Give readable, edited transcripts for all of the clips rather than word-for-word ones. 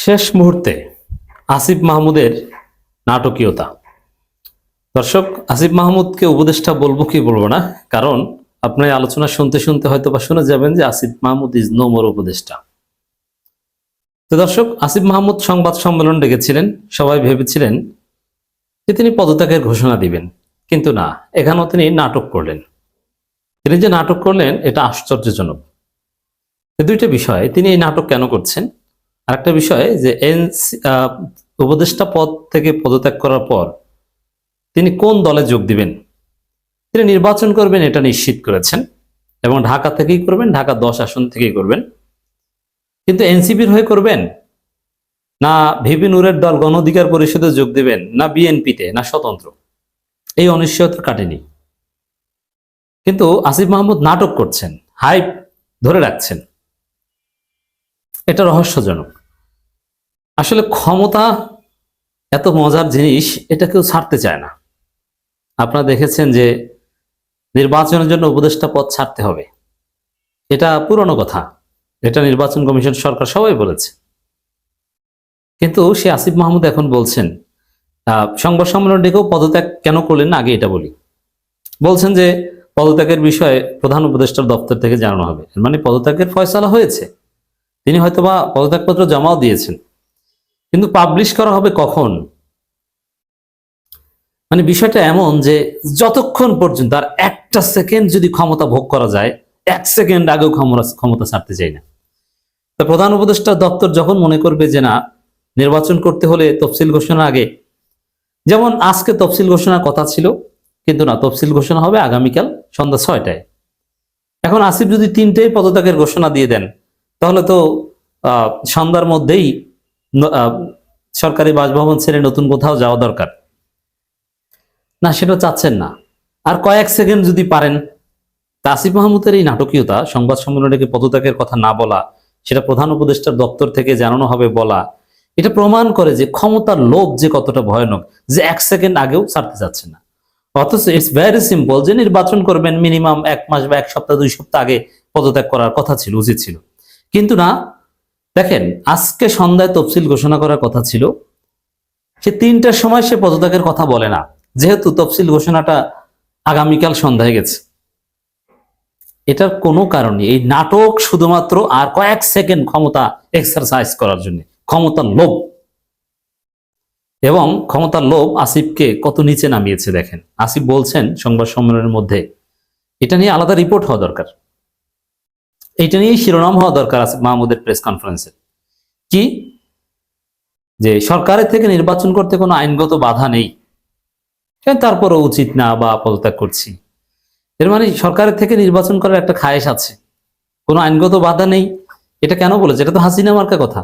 শেষ মুহূর্তে আসিফ মাহমুদের নাটকীয়তা। দর্শক, আসিফ মাহমুদকে উপদেষ্টা বলবো কি বলবো না, কারণ আপনি আলোচনা শুনতে শুনতে হয়তো বা শুনে যাবেন যে Asif Mahmud is no more উপদেষ্টা। তো দর্শক, আসিফ মাহমুদ সংবাদ সম্মেলন ডেকেছিলেন, সবাই ভেবেছিলেন যে তিনি পদত্যাগের ঘোষণা দিবেন, কিন্তু না, এখানেও তিনি নাটক করলেন। তিনি যে নাটক করলেন এটা আশ্চর্যজনক। দুইটা বিষয়, তিনি এই নাটক কেন করছেন, আর একটা বিষয় যে উপদেষ্টা পদ থেকে পদত্যাগ করার পর তিনি কোন দলে যোগ দিবেন। তিনি নির্বাচন করবেন এটা নিশ্চিত করেছেন, এবং ঢাকা থেকেই করবেন, ঢাকা 10 আসন থেকেই করবেন। কিন্তু এনসিপির হয়ে করবেন, না ভিপি নূরের দল গণ অধিকার পরিষদে যোগ দিবেন, না বিএনপিতে, না স্বতন্ত্র, এই অনিশ্চয়তা কাটেনি। কিন্তু আসিফ মাহমুদ নাটক করছেন, হাইপ ধরে রাখছেন, এটা রহস্যজনক। আসলে ক্ষমতা এত মজার জিনিস, এটা কেউ ছাড়তে চায় না। আপনারা দেখেছেন যে নির্বাচনের জন্য উপদেষ্টা পদ ছাড়তে হবে, এটা পুরনো কথা, এটা নির্বাচন কমিশন, সরকার সবাই বলেছে। কিন্তু সে আসিফ মাহমুদ এখন বলছেন, সংবাদ সম্মেলন ডেকেও পদত্যাগ কেন করলেন না, আগে এটা বলি। বলছেন যে পদত্যাগের বিষয়ে প্রধান উপদেষ্টার দপ্তর থেকে জানানো হবে, মানে পদত্যাগের ফয়সালা হয়েছে, তিনি হয়তোবা পদত্যাগপত্র জমাও দিয়েছেন, কিন্তু পাবলিশ করা হবে কখন। মানে বিষয়টা এমন যে যতক্ষণ পর্যন্ত আর একটা সেকেন্ড যদি ক্ষমতা ভোগ করা যায়, 1 সেকেন্ড আগেও ক্ষমতা ছাড়তে চাই না। তো প্রধান উপদেষ্টা দপ্তর যখন মনে করবে যে না, নির্বাচন করতে হলে তফসিল ঘোষণার আগে, যেমন আজকে তফসিল ঘোষণার কথা ছিল, কিন্তু না, তফসিল ঘোষণা হবে আগামীকাল সন্ধ্যা 6টায়। এখন আসিফ যদি 3টেই পদত্যাগের ঘোষণা দিয়ে দেন, তাহলে তো সন্ধ্যার মধ্যেই সরকারি বাসভবন ছেড়ে নতুন কোথাও যাওয়া দরকার না, সেটা চাচ্ছেন না। আর কয়েক সেকেন্ড যদি পারেন। আসিফ মাহমুদের এই নাটকীয়তা, সংবাদ সম্মেলনে পদত্যাগের কথা না বলা, সেটা প্রধান উপদেষ্টার দপ্তর থেকে জানানো হবে বলা, এটা প্রমাণ করে যে ক্ষমতার লোভ যে কতটা ভয়ানক, যে 1 সেকেন্ড আগেও ছাড়তে চাচ্ছে না। অথচ ইটস ভেরি সিম্পল, যে নির্বাচন করবেন মিনিমাম 1 মাস বা 1 সপ্তাহ 2 সপ্তাহ আগে পদত্যাগ করার কথা ছিল, উচিত ছিল। কিন্তু না, দেখেন আজকে সন্ধ্যায় তফসিল ঘোষণা করার কথা ছিল, সে 3টার সময় সে পদত্যাগের কথা বলে না, যেহেতু তফসিল ঘোষণাটা আগামীকাল সন্ধ্যায় গেছে। এটার কোনো কারণে এই নাটক শুধুমাত্র আর কয়েক সেকেন্ড ক্ষমতা এক্সারসাইজ করার জন্য, ক্ষমতার লোভ। এবং ক্ষমতার লোভ আসিফকে কত নিচে নামিয়েছে দেখেন। আসিফ বলছেন সংবাদ সম্মেলনের মধ্যে, এটা নিয়ে আলাদা রিপোর্ট হওয়া দরকার, এটা নিয়ে শিরোনাম হওয়া দরকার আসিফ মাহমুদের প্রেস কনফারেন্সে, কি যে সরকারের থেকে নির্বাচন করতে কোনো আইনগত বাধা নেই, তারপরও উচিত না বা পদত্যাগ করছি। এর মানে সরকারের থেকে নির্বাচন করার একটা খায়েশ আছে, কোনো আইনগত বাধা নেই। এটা কেন বলেছে? এটা তো হাসিনা মার্কা কথা।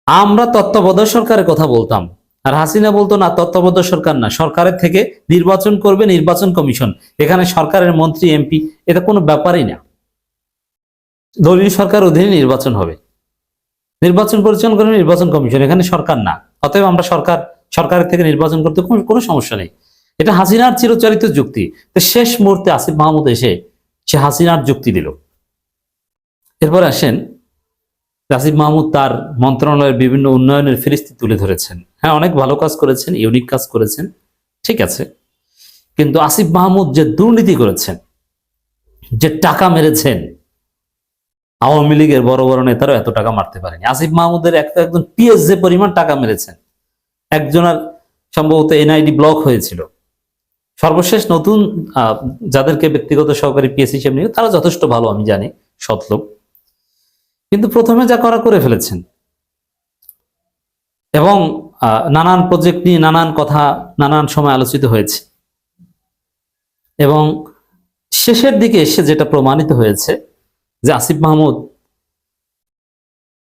আমরা তত্ত্বাবধায়ক সরকারের কথা বলতাম, আর হাসিনা বলতো না, তত্ত্বাবধায়ক সরকার না, সরকারের থেকে নির্বাচন করবে নির্বাচন কমিশন, এখানে সরকারের মন্ত্রী এমপি এটা কোনো ব্যাপারই না, দলীয় সরকার অধীনে নির্বাচন হবে, নির্বাচন পরিচালনা করবে নির্বাচন কমিশন, এখানে সরকার না। অতএব আমরা সরকারের থেকে নির্বাচন করতে কোনো সমস্যা নেই। এটা হাসিনার চিরচরিত যুক্তি। তো শেষ মুহূর্তে আসিফ মাহমুদ এসে সে হাসিনার যুক্তি দিল। এরপর আসেন, আসিফ মাহমুদ তার মন্ত্রণালয়ের বিভিন্ন উন্নয়নের ফিরিস্তি তুলে ধরেছেন। হ্যাঁ, অনেক ভালো কাজ করেছেন, ইউনিক কাজ করেছেন, ঠিক আছে। কিন্তু আসিফ মাহমুদ যে দুর্নীতি করেছেন, যে টাকা মেরেছেন, আওয়ামী লীগের বড় বড় নেতারাও এত টাকা মারতে পারেনি। আসিফ মাহমুদের একজন পিএস যে পরিমাণ টাকা মেরেছেন, একজনের সম্ভবত এনআইডি ব্লক হয়েছিল। সর্বশেষ নতুন যাদেরকে ব্যক্তিগত সহকারী পিএস হিসেবে নিয়ে, তারা যথেষ্ট ভালো, আমি জানি, সৎ লোক, কিন্তু প্রথমে যা করা করে ফেলেছেন। এবং নানান প্রজেক্ট নিয়ে নানান কথা নানান সময় আলোচিত হয়েছে, এবং শেষের দিকে এসে যেটা প্রমাণিত হয়েছে যে আসিফ মাহমুদ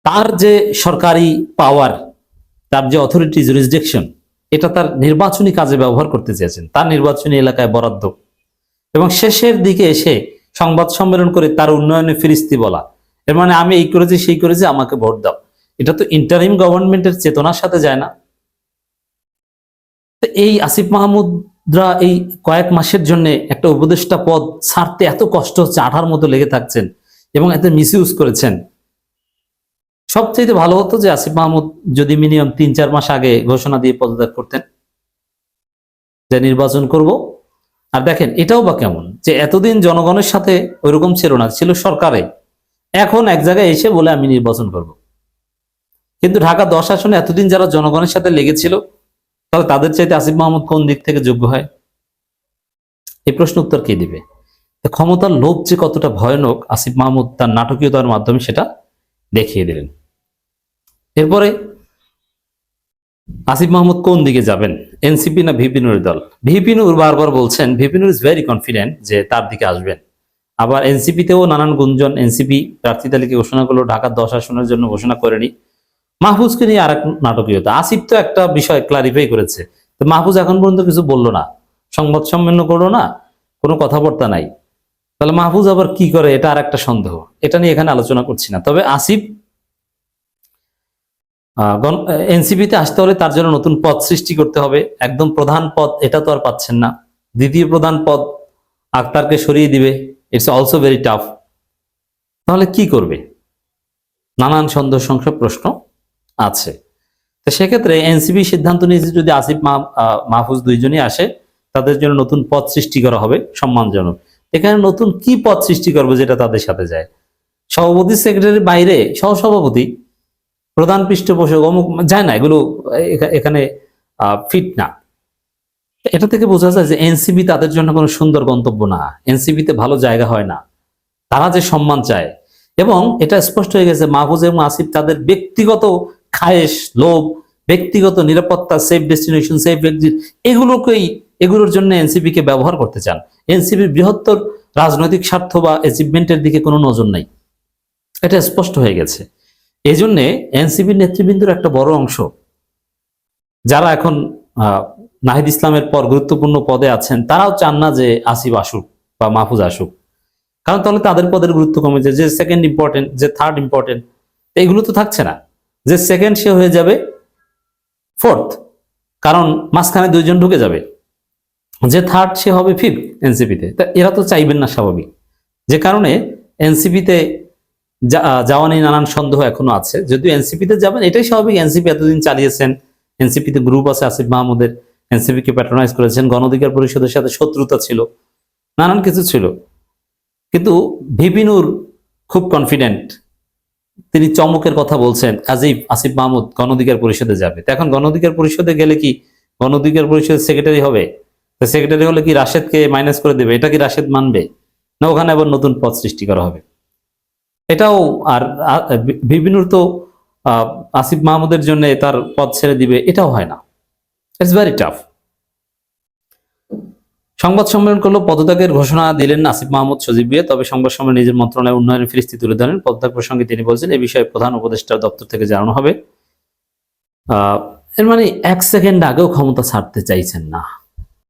তার যে সরকারি পাওয়ার, তার যে অথরিটি জুরিসডিকশন, এটা তার নির্বাচনী কাজে ব্যবহার করতে চেয়েছেন, তার নির্বাচনী এলাকায় বরাদ্দ, এবং শেষের দিকে এসে সংবাদ সম্মেলন করে তার উন্নয়নে ফিরিস্তি বলা। এর মানে আমি এই করেছি সেই করেছি, আমাকে ভোট দাও। এটা তো ইন্টারিম গভর্নমেন্টের চেতনার সাথে যায় না। এই আসিফ মাহমুদরা এই কয়েক মাসের জন্য একটা উপদেষ্টা পদ ছাড়তে এত কষ্ট হচ্ছে, আঠার মতো লেগে থাকছেন, এবং এতে মিসইউজ করেছেন। সবচেয়ে ভালো হতো যে আসিফ মাহমুদ যদি মিনিমাম 3-4 মাস আগে ঘোষণা দিয়ে পদত্যাগ করতেন যে নির্বাচন করব। আর দেখেন এটাও বা কেমন যে এতদিন জনগণের সাথে ওইরকম ছিল না, ছিল সরকারে, এখন এক জায়গায় এসে বলে আমি নির্বাচন করব। কিন্তু ঢাকা 10 আসনে এতদিন যারা জনগণের সাথে লেগেছিল, তাহলে তাদের চাইতে আসিফ মাহমুদ কোন দিক থেকে যোগ্য হয়? এই প্রশ্ন উত্তর কে দিবে? ক্ষমতার লোভ যে কতটা ভয়ানক আসিফ মাহমুদ তার নাটকীয়তার মাধ্যমে সেটা দেখিয়ে দিলেন। এরপরে আসিফ মাহমুদ কোন দিকে যাবেন, এনসিপি না ভিপি নুরের দল? ভিপি নুর বারবার বলছেন, VP Nur is very confident যে তার দিকে আসবেন। আবার এনসিপিতেও নানান গুঞ্জন, এনসিপি প্রার্থী তালিকা ঘোষণা করলো, ঢাকার 10 আসনের জন্য ঘোষণা করেনি। মাহফুজকে নিয়ে আরেক নাটকীয়তা, আসিফ তো একটা বিষয় ক্লারিফাই করেছে, তো মাহফুজ এখন পর্যন্ত কিছু বললো না, সংবাদ সম্মেলন করলো না, কোনো কথাবার্তা নাই। তাহলে মাহফুজ আবার কি করে, এটা আর একটা সন্দেহ। এটা নিয়ে এখানে আলোচনা করছি না। তবে আসিফ এনসিপিতে আসতে হলে তার জন্য নতুন পদ সৃষ্টি করতে হবে। একদম প্রধান পদ এটা তো আর পাচ্ছেন না, দ্বিতীয় প্রধান পদ আক্তারকে সরিয়ে দিবে, ইটস অলসো ভেরি টাফ। তাহলে কি করবে? নানান সন্দেহ সংখ্যক প্রশ্ন আছে। তো সেক্ষেত্রে এনসিপি সিদ্ধান্ত নিয়েছে যদি আসিফ মাহফুজ দুইজনই আসে, তাদের জন্য নতুন পদ সৃষ্টি করা হবে সম্মানজনক। এখানে নতুন কি পদ সৃষ্টি করবে যেটা তাদের সাথে যায়? সভাপতি সেক্রেটারির বাইরে সহসভাপতি, প্রধান পৃষ্ঠপোষক, অমুক যায় না, এগুলো এখানে ফিট না। এটা থেকে বোঝা যায় যে এনসিপি তাদের জন্য কোনো সুন্দর গন্তব্য না, এনসিপিতে ভালো জায়গা হয় না, তারা যে সম্মান চায়। এবং এটা স্পষ্ট হয়ে গেছে মাহফুজ এবং আসিফ তাদের ব্যক্তিগত খায়েশ, লোভ, ব্যক্তিগত নিরাপত্তা, সেফ ডেস্টিনেশন, সেফ এক্সিট, এগুলোর জন্য এনসিপি কে ব্যবহার করতে চান। এনসিপির বৃহত্তর রাজনৈতিক স্বার্থ বা অ্যাচিভমেন্টের দিকে কোনো নজর নাই, এটা স্পষ্ট হয়ে গেছে। এই জন্যে এনসিপির নেতৃবৃন্দের একটা বড় অংশ যারা এখন নাহিদ ইসলামের পর গুরুত্বপূর্ণ পদে আছেন, তারাও চান না যে আসিফ আসুক বা মাহফুজ আসুক, কারণ তাহলে তাদের পদের গুরুত্ব কমে যায়। যে সেকেন্ড ইম্পর্টেন্ট, যে থার্ড ইম্পর্টেন্ট, এগুলো তো থাকছে না। যে সেকেন্ড সে হয়ে যাবে ফোর্থ, কারণ মাঝখানে দুইজন ঢুকে যাবে। যে থার্ড সে হবে ফিফথ এনসিপিতে। তা এরা তো চাইবেন না স্বাভাবিক, যে কারণে এনসিপিতে যাওয়া নিয়ে নানান সন্দেহ এখনো আছে। যদিও এনসিপিতে যাবেন এটাই স্বাভাবিক, এনসিপি এতদিন চালিয়েছেন, এনসিপিতে গ্রুপ আছে আসিফ মাহমুদের, এনসিপিকে প্যাট্রোনাইজ করেছেন, গণ অধিকার পরিষদের সাথে শত্রুতা ছিল, নানান কিছু ছিল। কিন্তু ভিপি নূর খুব কনফিডেন্ট, তিনি চমকের কথা বলছেন, আসিফ মাহমুদ গণ অধিকার পরিষদে যাবে। তো এখন গণ অধিকার পরিষদে গেলে কি গণ অধিকার পরিষদের সেক্রেটারি হবে? তো সেক্রেটারি হলে কি রাশেদকে মাইনাস করে দেবে? এটা কি রাশেদ মানবে? না ওখানে আবার নতুন পদ সৃষ্টি করা হবে? এটাও আর ভিপি নূর তো আসিফ মাহমুদের জন্য তার পদ ছেড়ে দিবে, এটাও হয় না। It's very tough. সংবাদ সম্মেলন করলো, পদত্যাগের ঘোষণা দিলেন আসিফ মাহমুদ সজীব ভুঁইয়া। তবে সংবাদ সম্মেলনে নিজের মন্ত্রণালয়ের উন্নয়নের ফিরিস্তি তুলে ধরেন। পদত্যাগ প্রসঙ্গে তিনি বলছেন, এ বিষয়ে প্রধান উপদেষ্টার দপ্তর থেকে জানানো হবে। এর মানে 1 সেকেন্ড আগেও ক্ষমতা ছাড়তে চাইছেন না।